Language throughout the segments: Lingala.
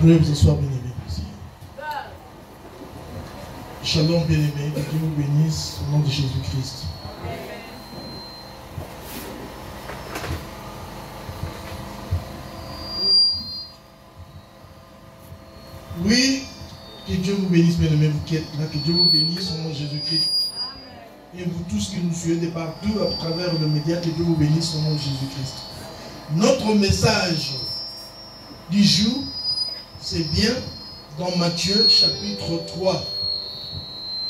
Priez ce soir, bien-aimé. Shalom, bien-aimé. Que Dieu vous bénisse au nom de Jésus-Christ. Oui, que Dieu vous bénisse, bien-aimé, vous qui êtes là. Que Dieu vous bénisse au nom de Jésus-Christ. Et vous tous qui nous suivez de partout à travers le média, que Dieu vous bénisse au nom de Jésus-Christ. Notre message du jour, c'est bien dans Matthieu chapitre 3,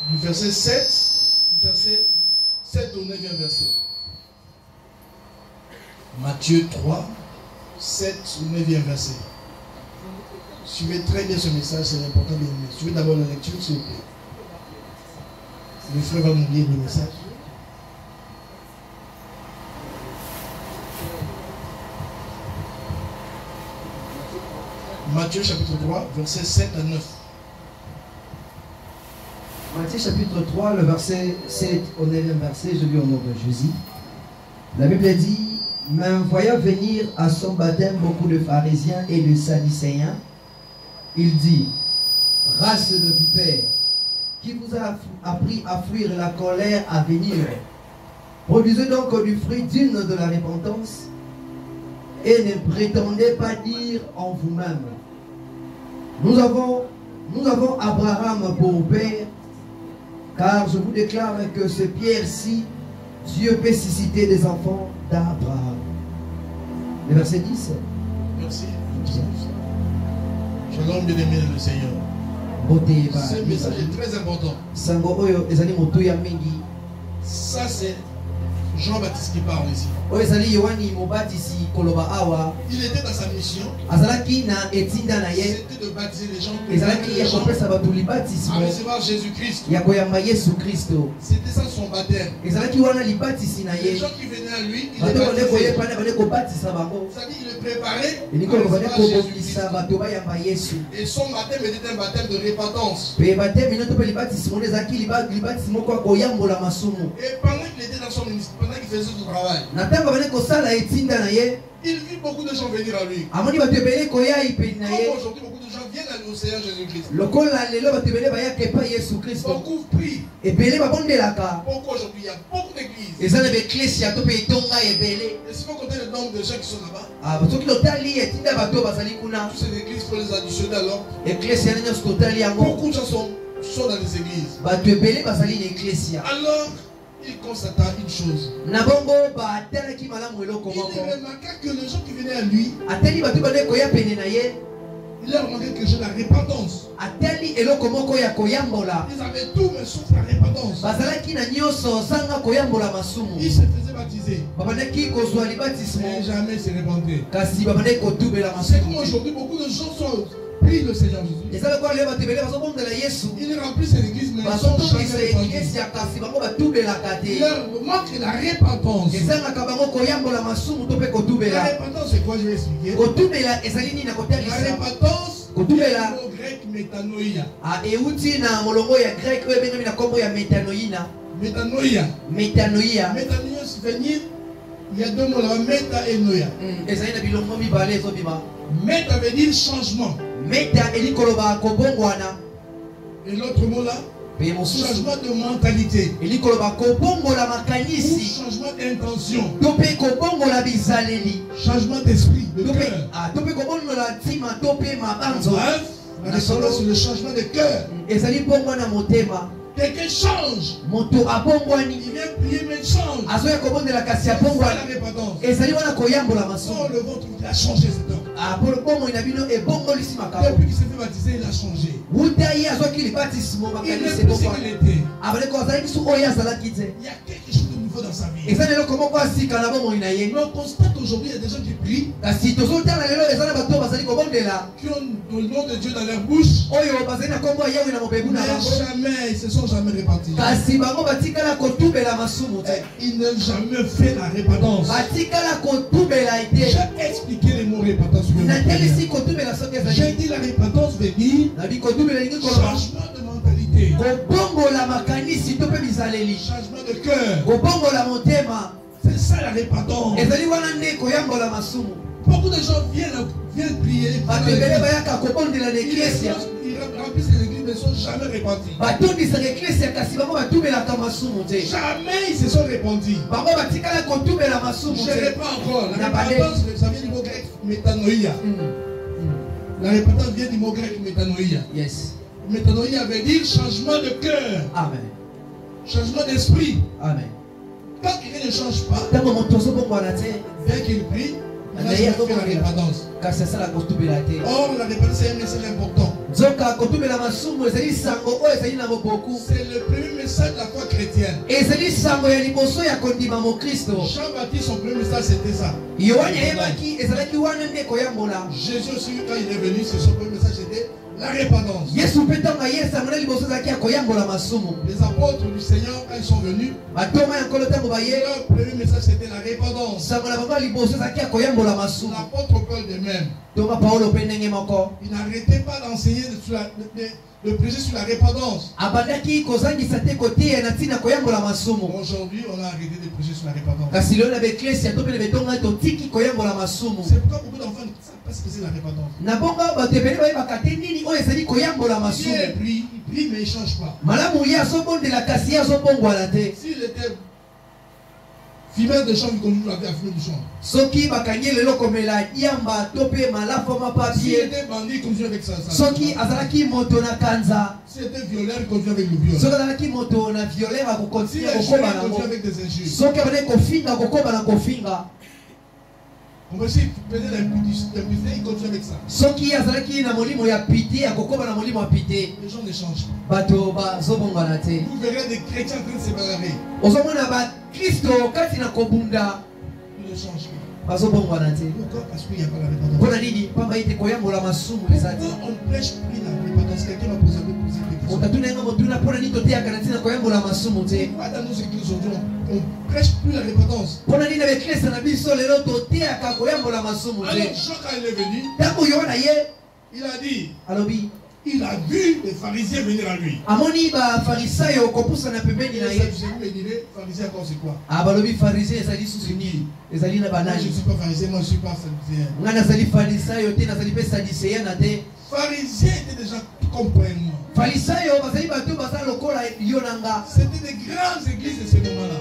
du verset 7 au 9e verset. Matthieu 3, 7 au 9e verset. Suivez très bien ce message, c'est important de l'aimer. Suivez d'abord la lecture, s'il vous plaît. Le frère va nous lire le message. Matthieu chapitre 3, verset 7 à 9. Matthieu chapitre 3, le verset 7 au 9e verset, je lis au nom de Jésus. La Bible dit, mais voyant venir à son baptême beaucoup de pharisiens et de sadducéens, il dit, race de vipères, qui vous a appris à fuir la colère à venir, produisez donc du fruit digne de la repentance, et ne prétendez pas dire en vous-même, nous avons Abraham pour père, car je vous déclare que ce Pierre-ci, Dieu peut susciter des enfants d'Abraham. Le verset 10. Merci. Shalom, bien-aimé le Seigneur. Ce message est très important. Ça, c'est Jean-Baptiste qui parle ici. Il était dans sa mission. C'était de baptiser les gens à recevoir Jésus-Christ. C'était ça son baptême. Les gens qui venaient à lui, il les baptisait. C'est-à-dire qu'il le préparait à recevoir Jésus-Christ. Et son baptême était un baptême de repentance. Et pendant qu'il était dans son ministère, pendant qu'il faisait son travail, il vit beaucoup de gens venir à lui. Comme aujourd'hui, beaucoup de gens viennent à au Seigneur Jésus-Christ. Beaucoup prient. Pourquoi aujourd'hui il y a beaucoup d'églises? Et si vous comptez le nombre de gens qui sont là-bas, toutes ces églises pour les additionner alors. Beaucoup de gens sont dans les églises. Alors, il constata une chose. Il remarqua que les gens qui venaient à lui, il a remarqué que j'ai la repentance. Ils avaient tout, mais sauf la repentance. Ils se faisaient baptiser. Mais jamais se repentir. C'est comme aujourd'hui, beaucoup de gens sont pris le Seigneur Jésus. Ils remplissent l'église, mais ils sont jamais repentis. Leur manque la repentance. La repentance, c'est quoi? Je vais expliquer. La repentance, c'est le mot grec métanoïa. Métanoïa. Métanoïa, c'est venir. Il y a deux mots là, méta et noïa. Méta veut dire changement. Et l'autre mot là, changement de mentalité. Ou changement d'intention. Changement d'esprit, de cœur. Bref, c'est le changement de cœur. Quelqu'un change. Il vient prier, mais il change. C'est la repentance. Oh, le vôtre, il a changé cet homme. Depuis qu'il s'est fait baptiser, il a changé. Il n'est plus ce qu'il était. Il y a quelque chose de nouveau dans sa vie. Mais on constate aujourd'hui, il y a des gens qui prient, qui ont le nom de Dieu dans leur bouche, mais jamais, ils se sont jamais repentis. Ils n'ont jamais fait la repentance. J'ai expliqué les mots repentance. J'ai dit la repentance veut dire changement de mentalité, changement de cœur. C'est ça la repentance. Beaucoup de gens viennent prier. Ils remplissent l'église, mais ne sont jamais repentis. Jamais ils se sont repentis. Je reprends encore. La repentance, ça vient du mot grec métanoïa. La repentance vient du mot grec métanoïa. Yes. Métanoïa veut dire changement de cœur. Amen. Changement d'esprit. Amen. Quand quelqu'un ne change pas, bien qu'il prie, il a fait la repentance. Or, la repentance est un message important. C'est le premier message de la foi chrétienne. Jean-Baptiste, son premier message, c'était ça. Jésus aussi, quand il est venu, son premier message, c'était la repentance. Les apôtres du Seigneur, quand ils sont venus, leur premier message, c'était la repentance. L'apôtre Paul de même. Il n'arrêtait pas d'enseigner, de prêcher sur la repentance. Aujourd'hui, on a arrêté de prêcher sur la repentance. C'est pourquoi beaucoup d'enfants ne savent pas ce que c'est la repentance. Il prie, mais il ne change pas. S'il était fumeur de chambre, il continue à fumer du chambre. S'il était bandit, il continue avec ça. S'il était violeur, il continue avec le viol. S'il est juif, il continue avec des injures. On peut aussi peser l'impudicité, il continue avec ça. Les gens ne changent pas. Vous verrez des chrétiens en train de se bagarrer. Ils ne changent pas. Pourquoi? Parce qu'il n'y a pas la repentance. Pourquoi on ne prêche plus la repentance? Quelqu'un m'a posé des questions. Pourquoi dans nos églises aujourd'hui on ne prêche plus la repentance? Alors Jean, quand il est venu, il a dit, il a vu les pharisiens venir à lui. Vous me direz, pharisien encore c'est quoi? Moi je ne suis pas pharisien, moi je ne suis pas pharisien. Pharisiens étaient des gens comme moi. C'était des grandes églises de ce moment-là.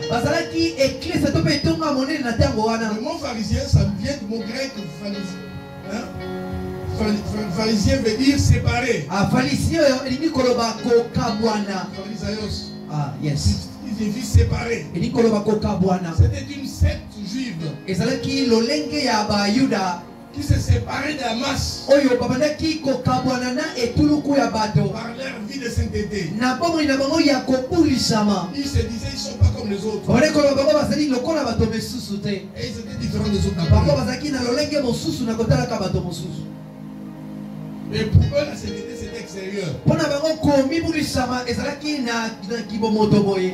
Le mot pharisien, ça vient du mot grec pharisien. Pharisien veut dire séparé. Pharisaios. Yes. Il signifie séparé. C'était une secte juive qui se séparait de la masse par leur vie de sainteté. Ils se disaient ils ne sont pas comme les autres. Et ils étaient différents des autres. Mais pour eux, la sainteté c'était extérieur.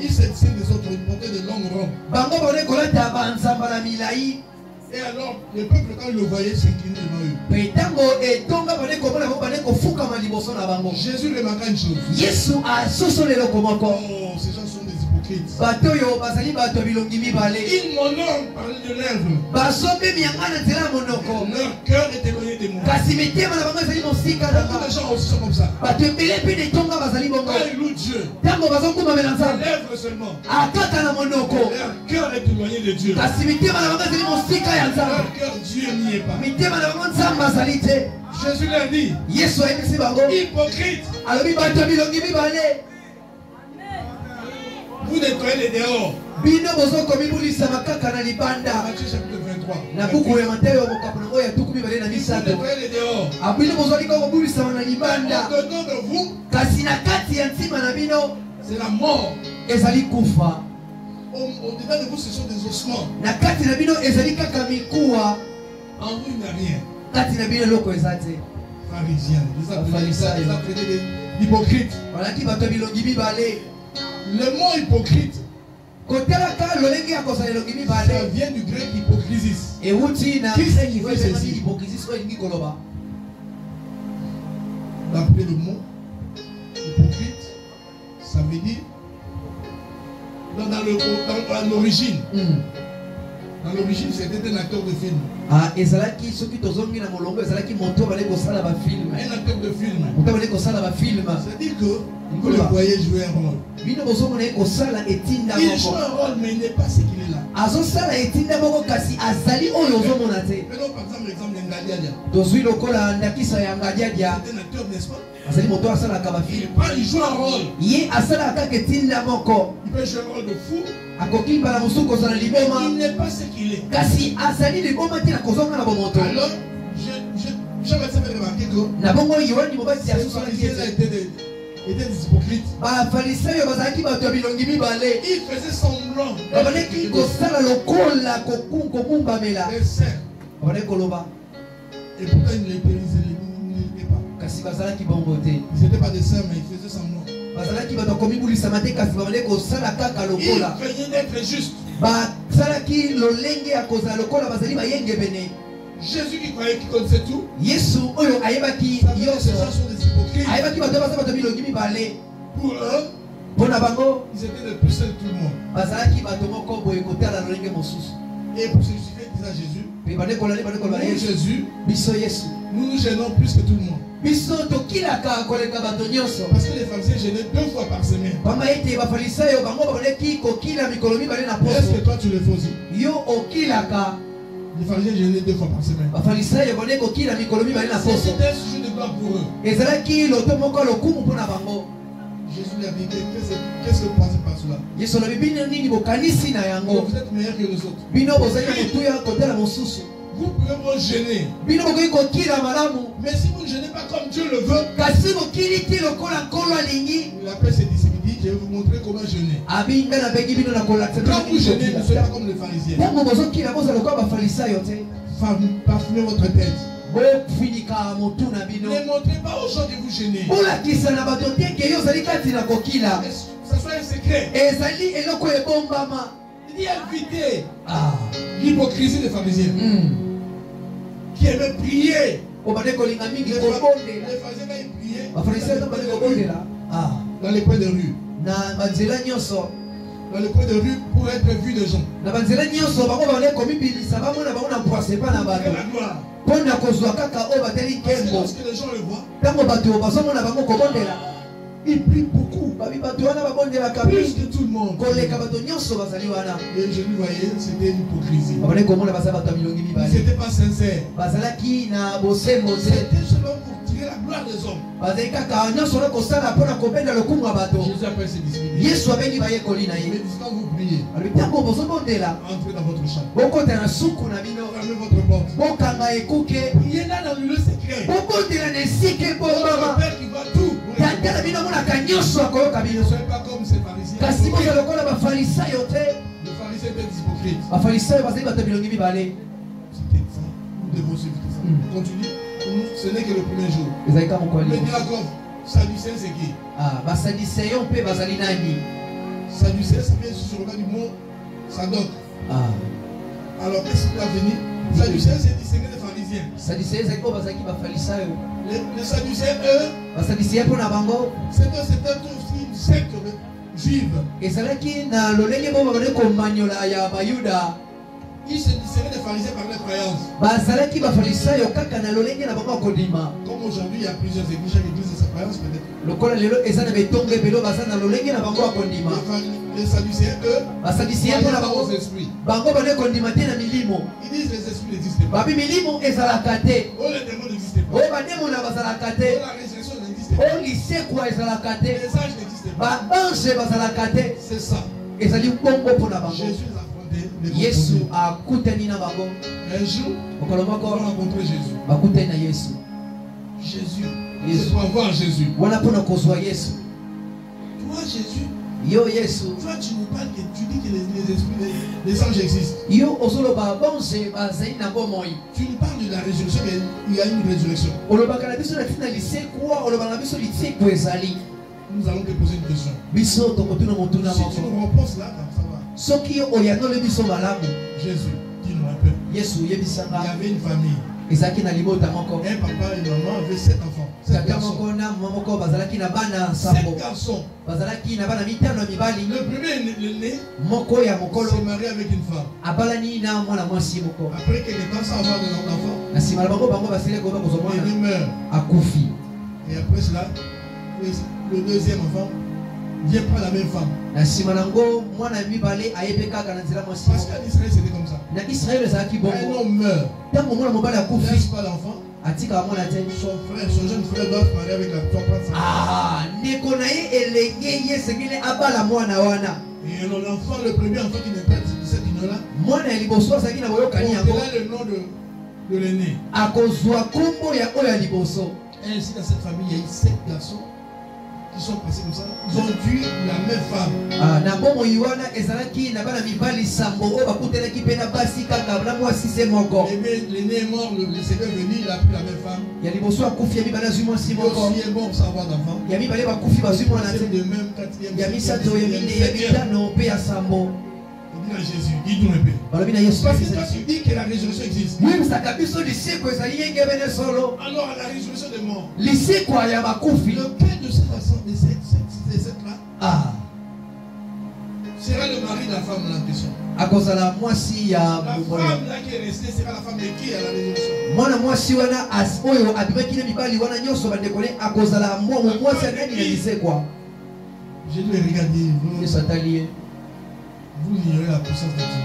Ils se disaient des autres, ils portaient de longues robes. Et alors, le peuple, quand il le voyait, s'inclinait devant eux. Jésus remarqua une chose. Oh, ces gens sont des hypocrites. Ils m'honorent par de lèvres. Leur cœur est éloigné de moi. Beaucoup de gens aussi sont comme ça. Quand ils louent Dieu, les lèvres seulement. Leur cœur est éloigné de Dieu. Leur cœur, Dieu n'y est pas. Jésus leur dit, hypocrite, vous nettoyez les dehors. Matthieu chapitre 23. Vous nettoyez les dehors. Au-dedans de vous, c'est la mort. Au-dedans de vous, ce sont des ossements. En vous, il n'y a rien. Pharisiens, les appelés des hypocrites. Le mot hypocrite, ça vient du grec hypocrisis. Qui signifie ceci? D'appeler le mot hypocrite, ça veut dire dans l'origine, Dans l'origine, c'était un acteur de film. Ah, ezalaki soki tozongi na molongo ezalaki moto bale kosala ba film. Un acteur de film. Moto bale kosala ba film. C'est-à-dire que vous le voyez jouer un rôle. Bino bozomona kosala etinda moko. Il joue un rôle mais il n'est pas ce qu'il est là. Azosala etinda moko kasi azali oyo ozomona te. Prenons par exemple l'exemple de Ngadiadia. Tozwi lokola ndakisa ya Ngadiadia. C'est un acteur, n'est-ce pas? Azali moto asala ba film. Il joue un rôle. Ye asala kaka etinda moko. Il peut jouer un rôle de fou. Akoki bala musuko kozala liboma. Il n'est pas ce qu'il est. Kasi azali liboma te na kozonga na bomoto. Alors, j'avais fait remarquer que na bongo Yohani mobasi asosala était des hypocrites. Ba farisayo bazalaki bato ya bilongi mibale. Il faisait semblant. Babaleki kosala lokola kokumbamela. Des saints. Babale koloba. Et pourtant il ne l'était pas. Kasi bazalaki bongo te. Ils n'étaient pas des saints mais ils faisaient semblant. Bazalaki bato komibulisa te kasi babale kosala kaka lokola. Il feignait d'être juste. Basalaki lolenge ya kozala lokola bazali bayenge bene. Jésus qui croyait qu'il connaissait tout. Yesu oyo ayebaki yoso. Ces gens sont des hypocrites. Ayebaki bato baza bato bilongi mibale. Pour eux, pona bango, ils étaient les plus seuls de tout le monde. Bazalaki bato moko boye kotala lolenge mosusu. Et pour se justifier, ils disaient à Jésus. Nous, Jésus, biso Yesu. Nous nous gênons plus que tout le monde. Biso tokilaka koleka bato nyonso. Parce que les pharisiens gênaient 2 fois par semaine. Pamba ete bafarisayo bango bakoleki kokila mikolo mibale na poso. Est-ce que toi tu le fais aussi? Yo okilaka. Les pharisiens gênaient 2 fois par semaine. Bafarisayo bone kokila mikolo mibale na poso. C'était un sujet de gloire pour eux. Ezalaki loto moko lokumu mpona bango. Jésus lui a dit qu'est-ce que vous pensez par cela? Yesu na bibina nini bokanisi na yango? Vous êtes meilleurs que les autres. Bino bozali motuya kotela mosusu. Vous pouvez vous gêner. Bino bokoki kokila malamu. Mais si vous ne gênez pas comme Dieu le veut, kasi bokili ti lokola nkolo alingi. Il appelle ses disciples, il dit, je vais vous montrer comment jeûner. Abinga na bengi bino na kolakisa. Quand vous jeûnez, ne soyez pas comme les pharisiens. Bongo bozokila boza lokola bafarisayo te. Parfumez votre tête. Bofinika motu na bino. Ne montrez pas aux gens que vous gênez. Bolakisa na bato te ke yo zali kati na kokila. Ça soit un secret. Ezali eloko ebombama. Il dit évitez l'hypocrisie des pharisiens. Qui aimaient prier. Les pharisiens dans les coins de rue. Dans les coins de rue pour être vus des gens. La gloire. Lorsque les gens le voient, ils prient beaucoup. Plus que tout le monde. Et je lui voyais, c'était une hypocrisie. Ils n'étaient pas sincères. C'était seulement pour tirer la gloire des hommes. Jésus appelle ses disciples. Mais quand vous priez, entrez dans votre chambre. Fermez votre porte. Priez là dans le secret. Votre Père qui voit tout. Ne soyez pas comme ces pharisiens. Les pharisiens étaient hypocrites. Nous devons suivre ça. Continue. Ce n'est que le premier jour. Mais dis la comme Sadducéen c'est qui? Sadducéen ça vient sur le nom du mot Sadoc. Alors qu'est-ce qui va venir? Sadducéen c'est distingué des pharisiens. Les Sadducéens eux, c'était aussi une secte juive. Ils se distinguaient des pharisiens par leur croyance. Comme aujourd'hui il y a plusieurs églises, chaque église a sa croyance peut-être. Les Sadducéens eux, croient aux esprits. Ils disent les esprits n'existent pas. Oh les démons n'existent pas. Oh la résurrection n'existe pas. Les anges n'existent pas. C'est ça. Jésus les a Yesu akutani na bango. Un jour, on va rencontrer Jésus. Bakutani na Yesu. Jésus. C'est pour voir Jésus. Wana pona kozwa Yesu. Toi Jésus. Yo Yesu. Toi tu nous parles que tu dis que les esprits, les anges existent. Yo osolo ba bonse ba zaina bomoi. Tu nous parles de la résurrection, il y a une résurrection. Oloba kana biso na tina lise kwa oloba na biso lise kwa ezali. Nous allons te poser une question. Biso tokotuna motuna moko. Si tu nous reposes là, ça va. Soki oyano le biso malamu. Jésus, dis-nous un peu. Yesu yebisanga. Il y avait une famille. Ezaki na libota moko. Un papa et une maman avaient 7 enfants. 7 garçons. 7 garçons. Le premier né s'est marié avec une femme. Après quelques temps, sans avoir d'enfant, il meurt. Et après cela, le deuxième enfant vient prendre la même femme. Parce qu'en Israël, c'était comme ça. Quand un homme meurt, il ne laisse pas l'enfant. Son frère, son jeune frère doit se marier avec la femme. Et l'enfant, le premier enfant qui n'est pas de cette union-là, on dira le nom de l'aîné. Et ainsi, dans cette famille, il y a eu 7 garçons qui sont passés comme ça. Ils ont tué la même femme. L'aîné est mort, le second est venu, il a pris la même femme. Il aussi est mort sans avoir d'enfant. De même, 4e, 5e. Il dit à Jésus, dis-nous un peu. Parce que toi tu dis que la résurrection existe. Alors la résurrection des morts. Lequel de ces là sera le mari de la femme là en question? La femme là qui est restée sera la femme de qui à la résurrection? J'ai dû regarder. Vous ignorez la puissance de Dieu.